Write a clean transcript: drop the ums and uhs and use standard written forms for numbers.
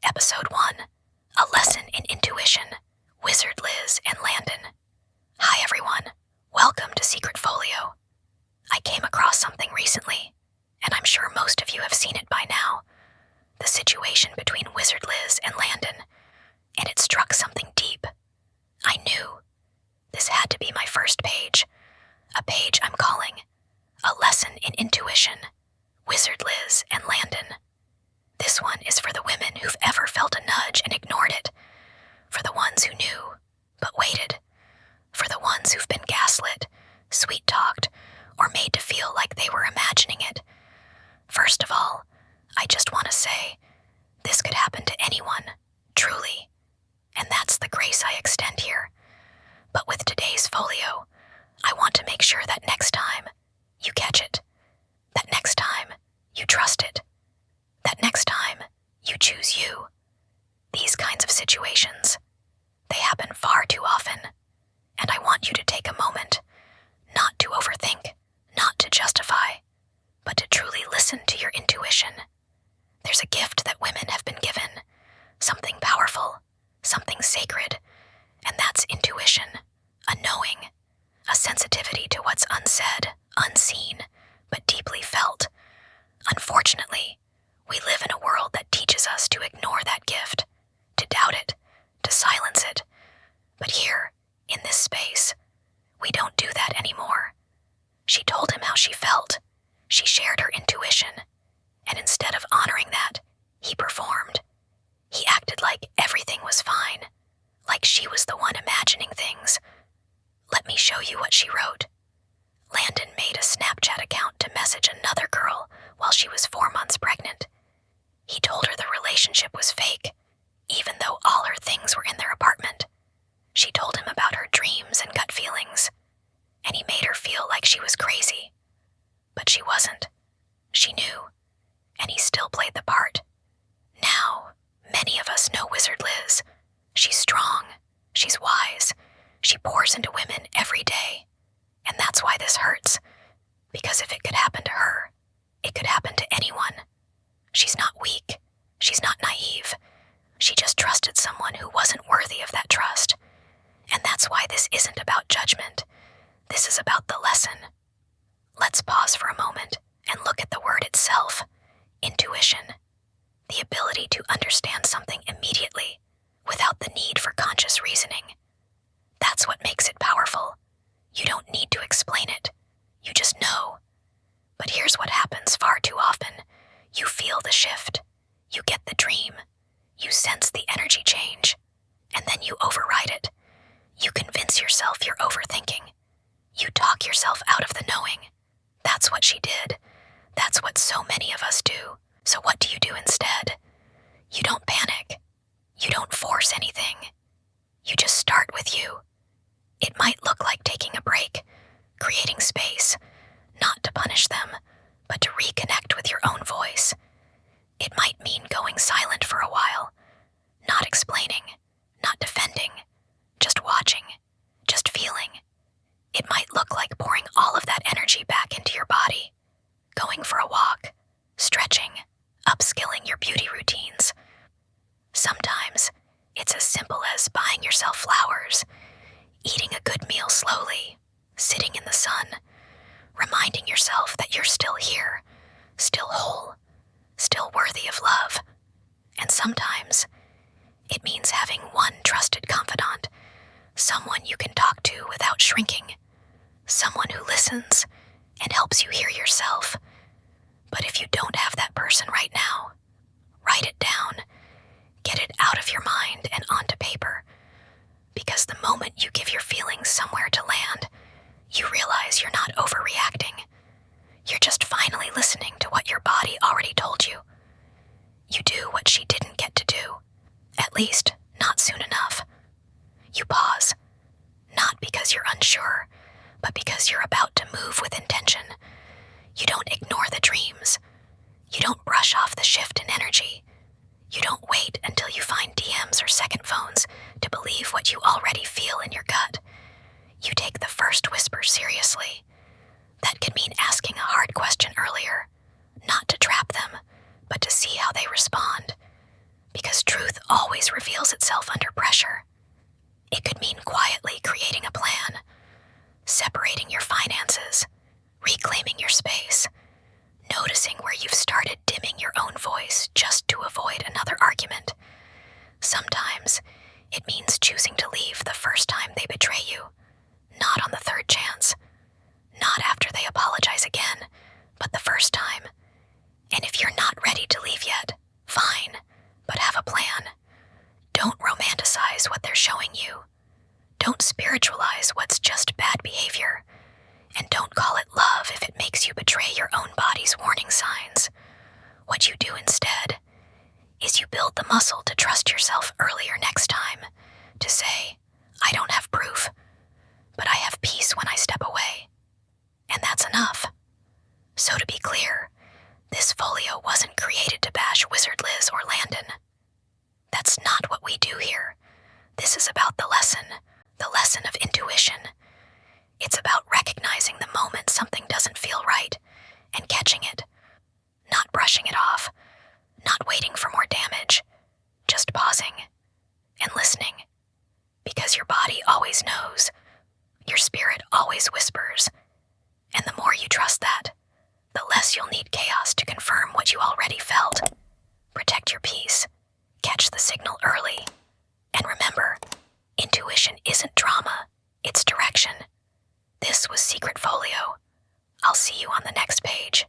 Episode 1, A Lesson in Intuition, Wizard Liz and Landon. Hi everyone, welcome to Secret Folio. I came across something recently, and I'm sure most of you have seen it by now. The situation between Wizard Liz and Landon, and it struck something deep. I knew this had to be my first page, a page I'm calling A Lesson in Intuition, Wizard Liz and Landon. This one is for the women who've ever felt a nudge and ignored it, for the ones who knew but waited, for the ones who've been gaslit, sweet-talked, or made to feel like they were imagining it. First of all, I just want to say, this could happen to anyone, truly, and that's the grace I extend here. But with today's folio, I want to make sure that next time you catch it, that next time you trust it, that next time you choose you. These kinds of situations, they happen far too often, and I want you to take a moment, not to overthink, not to justify, but to truly listen to your intuition. There's a gift that women have been given, something powerful, something sacred, and that's intuition, a knowing, a sensitivity to what's unsaid, unseen, but deeply felt. Unfortunately, we live in a world that teaches us to ignore that gift, to doubt it, to silence it. But here, in this space, we don't do that anymore. She told him how she felt. She shared her intuition. And instead of honoring that, he performed. He acted like everything was fine, like she was the one imagining things. Let me show you what she wrote. Landon made a Snapchat account to message another girl while she was 4 months pregnant. He told her the relationship was fake, even though all her things were in their apartment. She told him about her dreams and gut feelings, and he made her feel like she was crazy. But she wasn't. She knew, and he still played the part. Now, many of us know Wizard Liz. She's strong, she's wise, she pours into women every day. And that's why this hurts, because if it could happen to her, it could happen to anyone. She's not weak, she's not naive. She just trusted someone who wasn't worthy of that trust. And that's why this isn't about judgment. This is about the lesson. Let's pause for a moment and look at the word itself, intuition. The ability to understand something immediately, without the need for conscious reasoning. That's what makes it powerful. You don't need to explain it. You just know. But here's what happens far too often. You feel the shift. You get the dream. You sense the energy change. And then you override it. You convince yourself you're overthinking. You talk yourself out of the knowing. That's what she did. That's what so many of us do. So what do you do instead? You don't panic. You don't force anything. You just start with you. It might look like taking a break, creating space, not to punish them, but to reconnect with your own voice. It might mean going silent for a while, not explaining, not defending, just watching, just feeling. It might look like pouring all of that energy back into your body, going for a walk, stretching, upskilling your beauty routines. Sometimes it's as simple as buying yourself flowers, eating a good meal slowly, sitting in the sun, reminding yourself that you're still here, still whole, still worthy of love. And sometimes it means having one trusted confidant, someone you can talk to without shrinking, someone who listens and helps you hear yourself. But if you don't have that person right now, write it down, get it out of your mind and onto paper. Because the moment you give your feelings somewhere to land, you realize you're not overreacting. You're just finally listening to what your body already told you. You do what she didn't get to do, at least not soon enough. You pause, not because you're unsure, but because you're about to move with intention. You don't ignore the dreams. You don't brush off the shift in energy. You don't wait until you find DMs or second phones to believe what you already feel in your gut. You take the first whisper seriously. That could mean asking a hard question earlier, not to trap them, but to see how they respond. because truth always reveals itself under pressure. It could mean quietly creating a plan, separating your finances, reclaiming your space, noticing where you've started dimming your own voice just to avoid another argument. Sometimes it means choosing to leave the first time they betray you, not on the third chance, not after they apologize again, but the first time. And if you're not ready to leave yet, fine, but have a plan. Don't romanticize what they're showing you. Don't spiritualize what's just bad behavior. And don't call it love if it makes you betray your own body's warning signs. What you do instead is you build the muscle to trust yourself earlier next time, to say, I don't have proof, but I have peace when I step away. And that's enough. So to be clear, this folio wasn't created to bash Wizard Liz or Landon. That's not what we do here. This is about the lesson of intuition. It's about recognizing the moment something doesn't feel right and catching it, not brushing it off, not waiting for more damage, just pausing and listening. Because your body always knows, your spirit always whispers, and the more you trust that, the less you'll need chaos to confirm what you already felt. Protect your peace, catch the signal early, and remember, intuition isn't drama, it's direction. This was Secret Folio. I'll see you on the next page.